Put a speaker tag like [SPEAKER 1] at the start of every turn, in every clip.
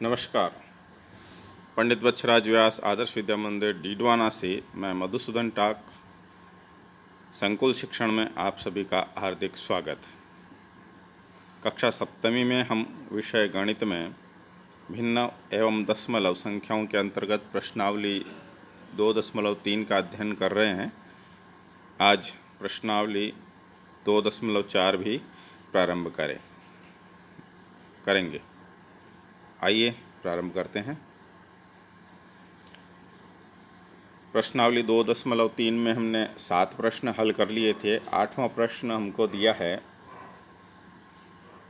[SPEAKER 1] नमस्कार। पंडित वत्सराज व्यास आदर्श विद्या मंदिर डीडवाना से मैं मधुसूदन टाक संकुल शिक्षण में आप सभी का हार्दिक स्वागत। कक्षा सप्तमी में हम विषय गणित में भिन्न एवं दशमलव संख्याओं के अंतर्गत प्रश्नावली 2.3 का अध्ययन कर रहे हैं। आज प्रश्नावली 2.4 भी प्रारंभ करेंगे। आइए प्रारंभ करते हैं। प्रश्नावली 2.3 में हमने 7 प्रश्न हल कर लिए थे। 8वां प्रश्न हमको दिया है।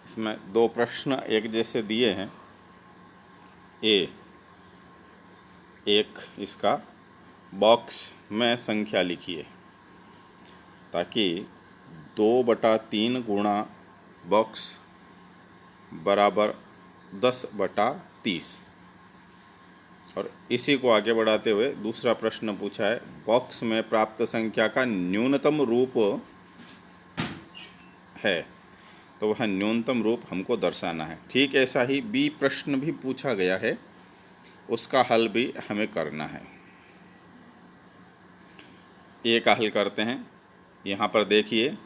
[SPEAKER 1] इसमें 2 प्रश्न एक जैसे दिए हैं। एक इसका बॉक्स में संख्या लिखिए, ताकि 2/3 गुणा बॉक्स बराबर 10/30। और इसी को आगे बढ़ाते हुए दूसरा प्रश्न पूछा है, बॉक्स में प्राप्त संख्या का न्यूनतम रूप है, तो वह न्यूनतम रूप हमको दर्शाना है। ठीक ऐसा ही बी प्रश्न भी पूछा गया है, उसका हल भी हमें करना है। ए का हल करते हैं। यहाँ पर देखिए,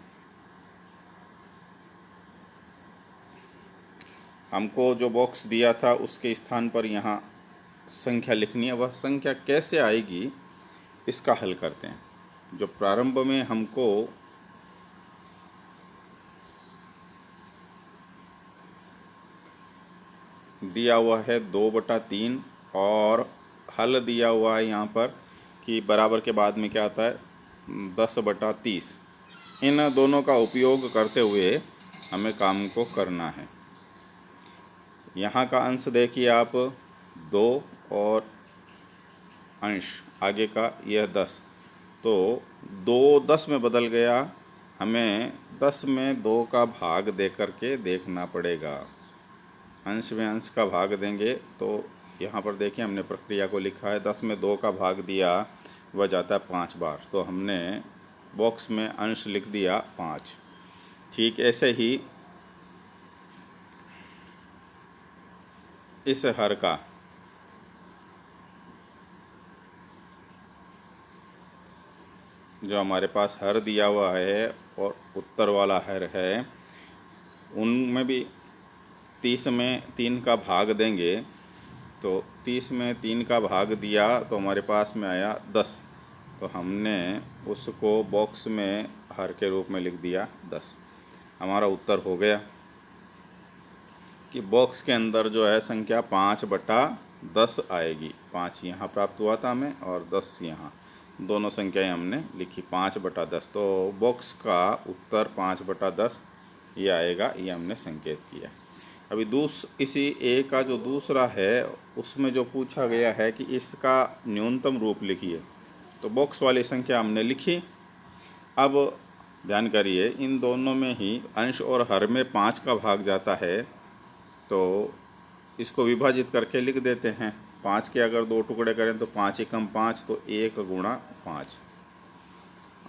[SPEAKER 1] हमको जो बॉक्स दिया था उसके स्थान पर यहाँ संख्या लिखनी है। वह संख्या कैसे आएगी, इसका हल करते हैं। जो प्रारंभ में हमको दिया हुआ है 2/3 और हल दिया हुआ है यहाँ पर कि बराबर के बाद में क्या आता है 10/30। इन दोनों का उपयोग करते हुए हमें काम को करना है। यहाँ का अंश देखिए आप 2 और अंश आगे का यह 10, तो 2 10 में बदल गया। हमें 10 में 2 का भाग दे करके देखना पड़ेगा। अंश में अंश का भाग देंगे तो यहाँ पर देखिए हमने प्रक्रिया को लिखा है। 10 में 2 का भाग दिया, वह जाता है 5 बार, तो हमने बॉक्स में अंश लिख दिया 5। ठीक ऐसे ही इस हर का जो हमारे पास हर दिया हुआ है और उत्तर वाला हर है, उनमें भी 30 में 3 का भाग देंगे। तो 30 में 3 का भाग दिया तो हमारे पास में आया 10, तो हमने उसको बॉक्स में हर के रूप में लिख दिया 10। हमारा उत्तर हो गया कि बॉक्स के अंदर जो है संख्या 5/10 आएगी। 5 यहाँ प्राप्त हुआ था हमें और 10 यहाँ, दोनों संख्याएं हमने लिखी 5/10। तो बॉक्स का उत्तर 5/10 ये आएगा, ये हमने संकेत किया। अभी इसी ए का जो दूसरा है उसमें जो पूछा गया है कि इसका न्यूनतम रूप लिखिए, तो बॉक्स वाली संख्या हमने लिखी। अब ध्यान करिए, इन दोनों में ही अंश और हर में 5 का भाग जाता है, तो इसको विभाजित करके लिख देते हैं। 5 के अगर 2 टुकड़े करें तो 5 एकम 5, तो 1 गुणा 5।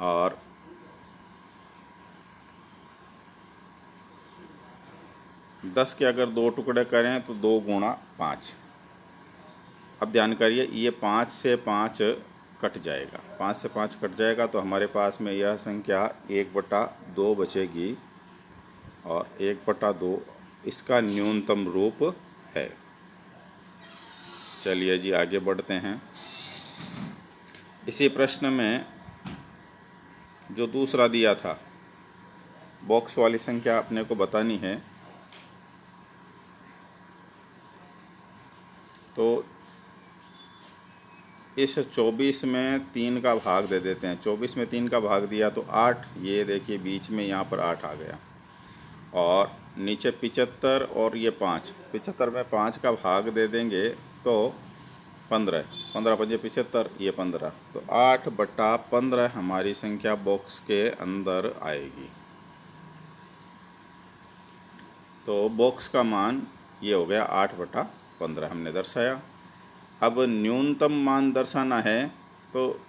[SPEAKER 1] और 10 के अगर 2 टुकड़े करें तो 2 गुणा 5। अब ध्यान करिए, ये 5 से 5 कट जाएगा। 5 से 5 कट जाएगा तो हमारे पास में यह संख्या 1/2 बचेगी, और 1/2 इसका न्यूनतम रूप है। चलिए जी आगे बढ़ते हैं। इसी प्रश्न में जो दूसरा दिया था, बॉक्स वाली संख्या अपने को बतानी है। तो इस 24 में 3 का भाग दे देते हैं। 24 में 3 का भाग दिया तो 8, ये देखिए बीच में यहाँ पर 8 आ गया। और नीचे 75 और ये 5, 75 में 5 का भाग दे देंगे तो 15, 15 5 75, ये 15, तो 8/15 हमारी संख्या बॉक्स के अंदर आएगी। तो बॉक्स का मान ये हो गया 8/15 हमने दर्शाया। अब न्यूनतम मान दर्शाना है, तो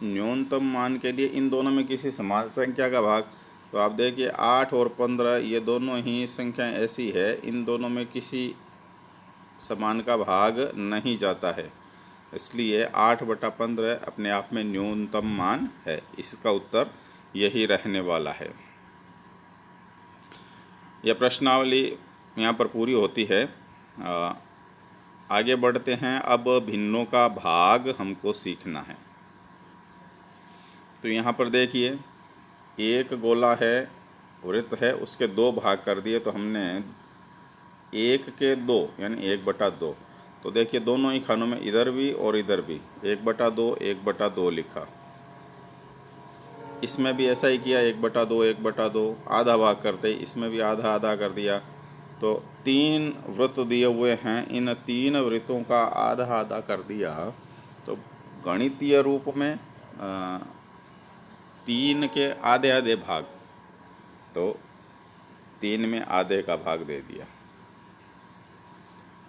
[SPEAKER 1] न्यूनतम मान के लिए इन दोनों में किसी समान संख्या का भाग, तो आप देखिए 8 और 15 ये दोनों ही संख्याएं ऐसी है, इन दोनों में किसी समान का भाग नहीं जाता है, इसलिए 8/15 अपने आप में न्यूनतम मान है। इसका उत्तर यही रहने वाला है। यह प्रश्नावली यहाँ पर पूरी होती है। आगे बढ़ते हैं। अब भिन्नों का भाग हमको सीखना है। तो यहाँ पर देखिए, एक गोला है, वृत्त है, उसके 2 भाग कर दिए, तो हमने 1 के 2 यानी 1/2। तो देखिए दोनों ही खानों में इधर भी और इधर भी 1/2 1/2 लिखा। इसमें भी ऐसा ही किया, 1/2 1/2, आधा भाग करते ही इसमें भी आधा आधा कर दिया। तो 3 वृत्त दिए हुए हैं, इन 3 वृत्तों का आधा आधा कर दिया। तो गणितीय रूप में 3 के आधे आधे भाग, तो 3 में आधे का भाग दे दिया।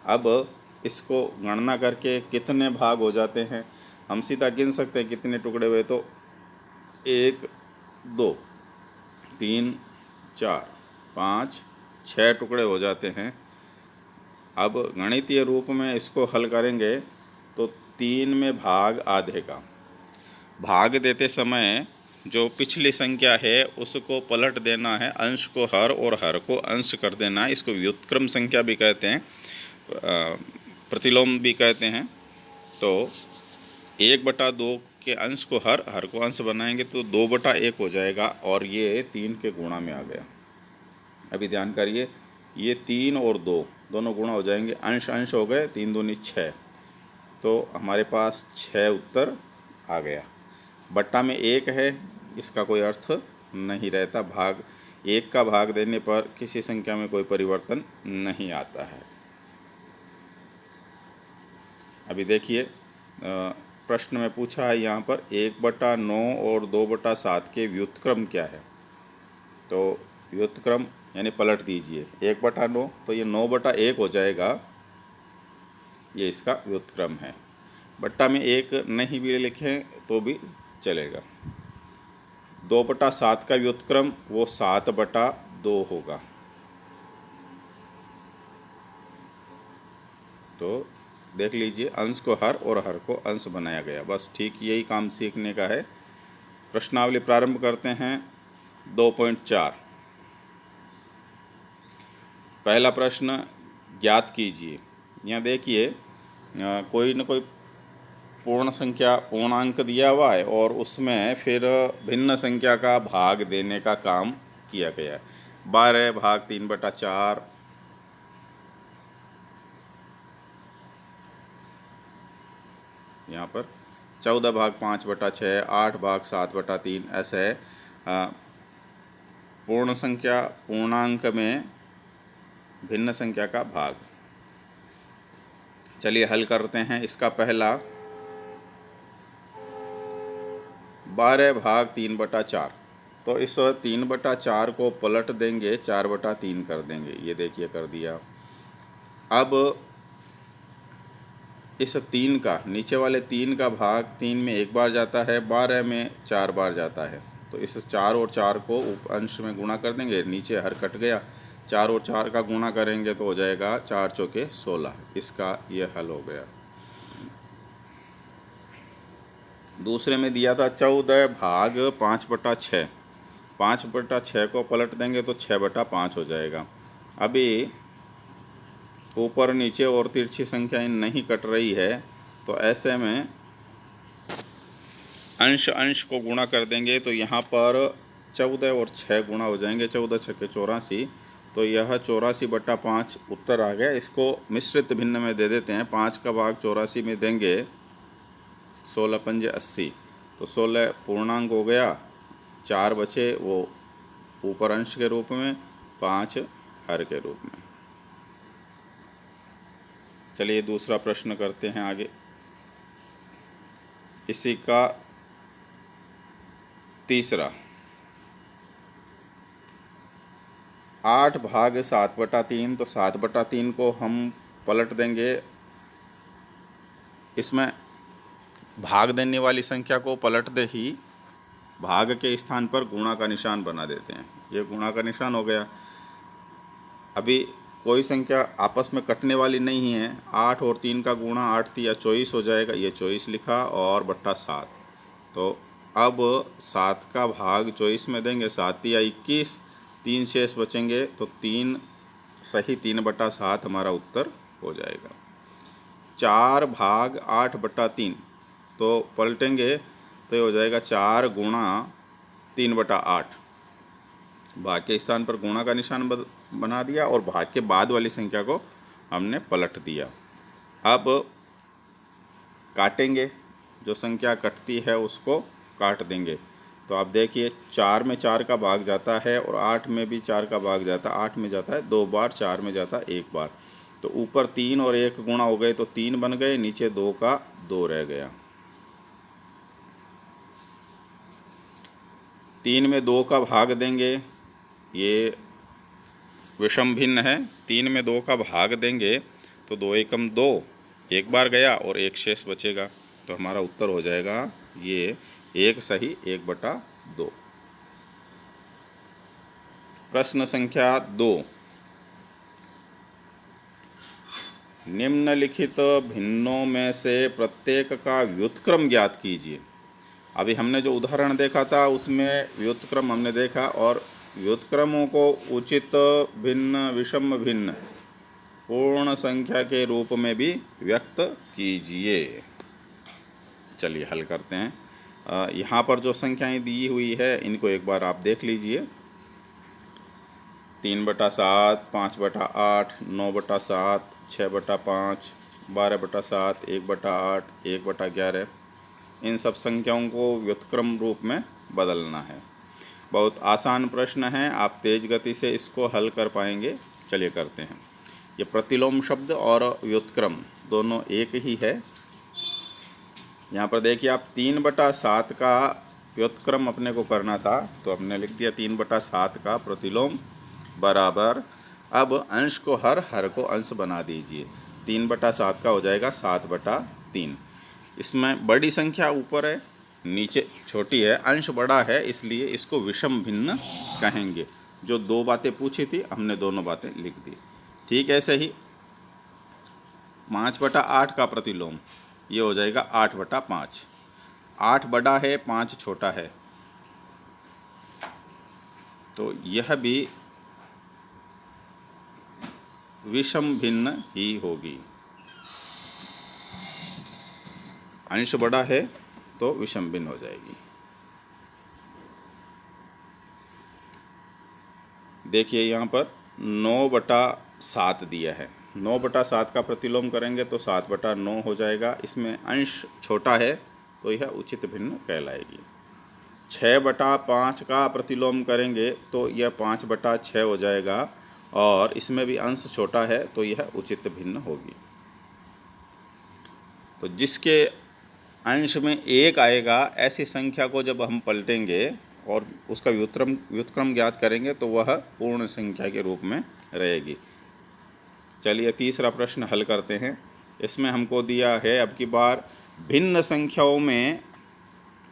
[SPEAKER 1] अब इसको गणना करके कितने भाग हो जाते हैं हम सीधा गिन सकते हैं। कितने टुकड़े हुए, तो 1 2 3 4 5 6 टुकड़े हो जाते हैं। अब गणितीय रूप में इसको हल करेंगे तो 3 में भाग आधे का। भाग देते समय जो पिछली संख्या है उसको पलट देना है, अंश को हर और हर को अंश कर देना है। इसको व्युत्क्रम संख्या भी कहते हैं, प्रतिलोम भी कहते हैं। तो 1/2 के अंश को हर, हर को अंश बनाएंगे तो 2/1 हो जाएगा, और ये 3 के गुणा में आ गया। अभी ध्यान करिए, ये 3 और 2 दोनों गुणा हो जाएंगे, अंश अंश हो गए, 3 दूनी 6, तो हमारे पास 6 उत्तर आ गया। बट्टा में 1 है, इसका कोई अर्थ नहीं रहता। भाग 1 का भाग देने पर किसी संख्या में कोई परिवर्तन नहीं आता है। अभी देखिए, प्रश्न में पूछा है यहाँ पर 1/9 और 2/7 के व्युत्क्रम क्या है। तो व्युत्क्रम यानी पलट दीजिए, 1/9 तो ये 9/1 हो जाएगा, ये इसका व्युत्क्रम है। बट्टा में 1 नहीं भी लिखें तो भी चलेगा। 2/7 का व्युत्क्रम वो 7/2 होगा। तो देख लीजिए, अंश को हर और हर को अंश बनाया गया। बस ठीक यही काम सीखने का है। प्रश्नावली प्रारंभ करते हैं। 2.4 पहला प्रश्न, ज्ञात कीजिए। यहाँ देखिए, कोई न कोई पूर्ण संख्या पूर्णांक दिया हुआ है और उसमें फिर भिन्न संख्या का भाग देने का काम किया गया है। 12 भाग 3/4, यहाँ पर 14 भाग 5/6, 8 भाग 7/3, ऐसे पूर्ण संख्या पूर्णांक में भिन्न संख्या का भाग। चलिए हल करते हैं। इसका पहला 12 भाग 3/4, तो इस 3/4 को पलट देंगे, 4/3 कर देंगे। ये देखिए कर दिया। अब इस 3 का, नीचे वाले 3 का भाग 3 में 1 बार जाता है, 12 में 4 बार जाता है। तो इस 4 और 4 को अंश में गुणा कर देंगे, नीचे हर कट गया, 4 और 4 का गुणा करेंगे तो हो जाएगा 4 चौके 16। इसका ये हल हो गया। दूसरे में दिया था 14 भाग 5/6, 5/6 को पलट देंगे तो 6/5 हो जाएगा। अभी ऊपर नीचे और तिरछी संख्याएं नहीं कट रही है, तो ऐसे में अंश अंश को गुणा कर देंगे तो यहाँ पर 14 और 6 गुणा हो जाएंगे, 14 छक्के 84, तो यह 84/5 उत्तर आ गया। इसको मिश्रित भिन्न में दे देते हैं। 5 का भाग 84 में देंगे, 16 पंजे 80, तो 16 पूर्णांक हो गया, 4 बचे वो ऊपर अंश के रूप में, 5 हर के रूप में। चलिए दूसरा प्रश्न करते हैं आगे। इसी का तीसरा, 8 भाग 7/3, तो 7/3 को हम पलट देंगे। इसमें भाग देने वाली संख्या को पलटते ही भाग के स्थान पर गुणा का निशान बना देते हैं। ये गुणा का निशान हो गया। अभी कोई संख्या आपस में कटने वाली नहीं है। 8 और 3 का गुणा 8 3 24 हो जाएगा, ये 24 लिखा और बट्टा 7। तो अब 7 का भाग 24 में देंगे, 7 या 21, 3 शेष बचेंगे तो 3 सही 3/7 हमारा उत्तर हो जाएगा। 4 भाग 8/3 तो पलटेंगे तो ये हो जाएगा 4 गुणा 3/8। भाग के स्थान पर गुणा का निशान बना दिया और भाग के बाद वाली संख्या को हमने पलट दिया। अब काटेंगे, जो संख्या कटती है उसको काट देंगे। तो आप देखिए 4 में 4 का भाग जाता है और 8 में भी 4 का भाग जाता है। 8 में जाता है 2 बार, 4 में जाता है 1 बार। तो ऊपर 3 और 1 गुणा हो गए तो 3 बन गए, नीचे 2 का 2 रह गया। 3 में 2 का भाग देंगे, ये विषम भिन्न है। 3 में 2 का भाग देंगे तो 2 एकम 2, 1 बार गया और 1 शेष बचेगा। तो हमारा उत्तर हो जाएगा ये 1 सही 1/2। प्रश्न संख्या 2, निम्नलिखित भिन्नों में से प्रत्येक का व्युत्क्रम ज्ञात कीजिए। अभी हमने जो उदाहरण देखा था उसमें व्युत्क्रम हमने देखा, और व्युत्क्रमों को उचित भिन्न, विषम भिन्न, पूर्ण संख्या के रूप में भी व्यक्त कीजिए। चलिए हल करते हैं। यहाँ पर जो संख्याएं दी हुई है इनको एक बार आप देख लीजिए। 3/7, 5/8, 9/7, 6/5, 12/7, 1/8, 1/11, इन सब संख्याओं को व्युत्क्रम रूप में बदलना है। बहुत आसान प्रश्न है, आप तेज गति से इसको हल कर पाएंगे। चलिए करते हैं। ये प्रतिलोम शब्द और व्युत्क्रम दोनों एक ही है। यहाँ पर देखिए आप 3/7 का व्युत्क्रम अपने को करना था, तो हमने लिख दिया 3/7 का प्रतिलोम बराबर, अब अंश को हर को अंश बना दीजिए। 3/7 का हो जाएगा 7/3। इसमें बड़ी संख्या ऊपर है, नीचे छोटी है, अंश बड़ा है, इसलिए इसको विषम भिन्न कहेंगे। जो 2 बातें पूछी थी हमने दोनों बातें लिख दी। ठीक ऐसे ही 5/8 का प्रतिलोम, ये हो जाएगा 8/5। 8 बड़ा है, 5 छोटा है, तो यह भी विषम भिन्न ही होगी। अंश बड़ा है तो विषम भिन्न हो जाएगी। देखिए यहाँ पर 9/7 दिया है। 9/7 का प्रतिलोम करेंगे तो 7/9 हो जाएगा। इसमें अंश छोटा है तो यह उचित भिन्न कहलाएगी। 6/5 का प्रतिलोम करेंगे तो यह 5/6 हो जाएगा, और इसमें भी अंश छोटा है तो यह उचित भिन्न होगी। तो जिसके अंश में 1 आएगा, ऐसी संख्या को जब हम पलटेंगे और उसका व्युत्क्रम ज्ञात करेंगे तो वह पूर्ण संख्या के रूप में रहेगी। चलिए तीसरा प्रश्न हल करते हैं। इसमें हमको दिया है अब की बार भिन्न संख्याओं में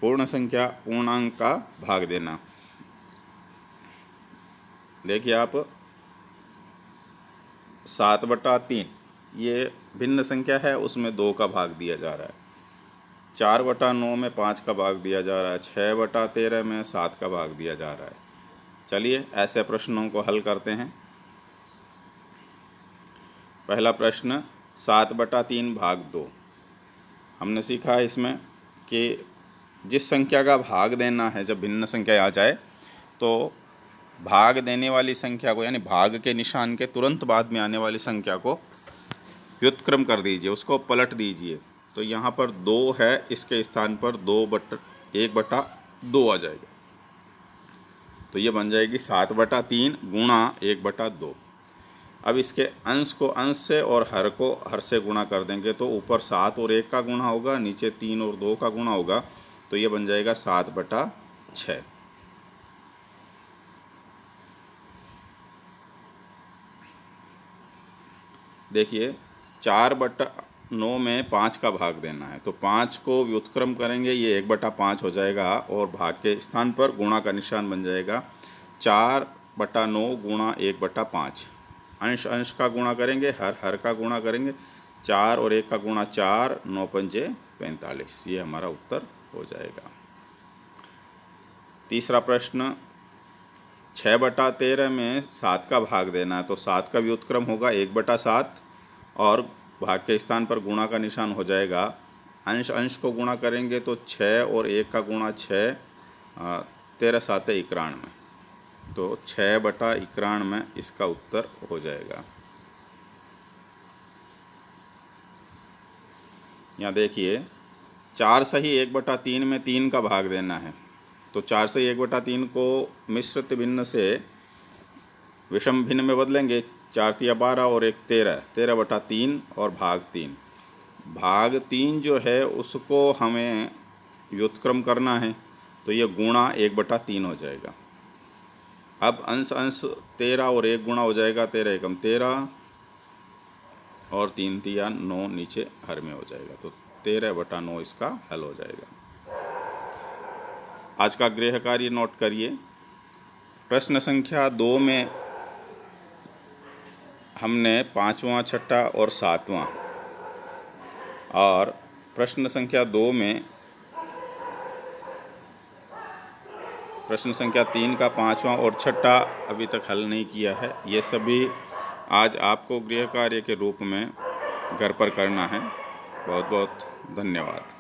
[SPEAKER 1] पूर्ण संख्या पूर्णांक का भाग देना। देखिए आप 7/3 ये भिन्न संख्या है, उसमें 2 का भाग दिया जा रहा है। 4/9 में 5 का भाग दिया जा रहा है। 6/13 में 7 का भाग दिया जा रहा है। चलिए ऐसे प्रश्नों को हल करते हैं। पहला प्रश्न 7/3 भाग 2। हमने सीखा इसमें कि जिस संख्या का भाग देना है, जब भिन्न संख्या आ जाए तो भाग देने वाली संख्या को, यानी भाग के निशान के तुरंत बाद में आने वाली संख्या को व्युत्क्रम कर दीजिए, उसको पलट दीजिए। तो यहाँ पर 2 है, इसके स्थान पर 1/2 आ जाएगा। तो ये बन जाएगी 7/3 गुणा 1/2। अब इसके अंश को अंश से और हर को हर से गुणा कर देंगे तो ऊपर 7 और 1 का गुणा होगा, नीचे 3 और 2 का गुणा होगा, तो ये बन जाएगा 7/6। देखिए 4/9 में 5 का भाग देना है, तो 5 को व्युत्क्रम करेंगे, ये 1/5 हो जाएगा और भाग के स्थान पर गुणा का निशान बन जाएगा। 4/9 गुणा 1/5, अंश अंश का गुणा करेंगे, हर हर का गुणा करेंगे, 4 और 1 का गुणा 4, 9 पंजे 45, ये हमारा उत्तर हो जाएगा। तीसरा प्रश्न, 6/13 में 7 का भाग देना है, तो 7 का व्युत्क्रम होगा 1/7 और भाग के स्थान पर गुणा का निशान हो जाएगा। अंश अंश को गुणा करेंगे तो 6 और 1 का गुणा 6, 13 7 91, तो 6/91 इसका उत्तर हो जाएगा। यहाँ देखिए 4 सही 1/3 में 3 का भाग देना है, तो 4 सही 1/3 को मिश्रित भिन्न से विषम भिन्न में बदलेंगे। 4 तिया 12 और 1 13, 13/3 और भाग 3। भाग 3 जो है उसको हमें व्युत्क्रम करना है, तो ये गुणा 1/3 हो जाएगा। अब अंश अंश 13 और 1 गुणा हो जाएगा, 13 एकम 13 और 3 तिया 9 नीचे हर में हो जाएगा, तो 13/9 इसका हल हो जाएगा। आज का गृह कार्य नोट करिए। प्रश्न संख्या 2 में हमने 5वां, 6ठा और 7वां, और प्रश्न संख्या 2 में प्रश्न संख्या 3 का 5वां और 6ठा अभी तक हल नहीं किया है। ये सभी आज आपको गृह कार्य के रूप में घर पर करना है। बहुत बहुत धन्यवाद।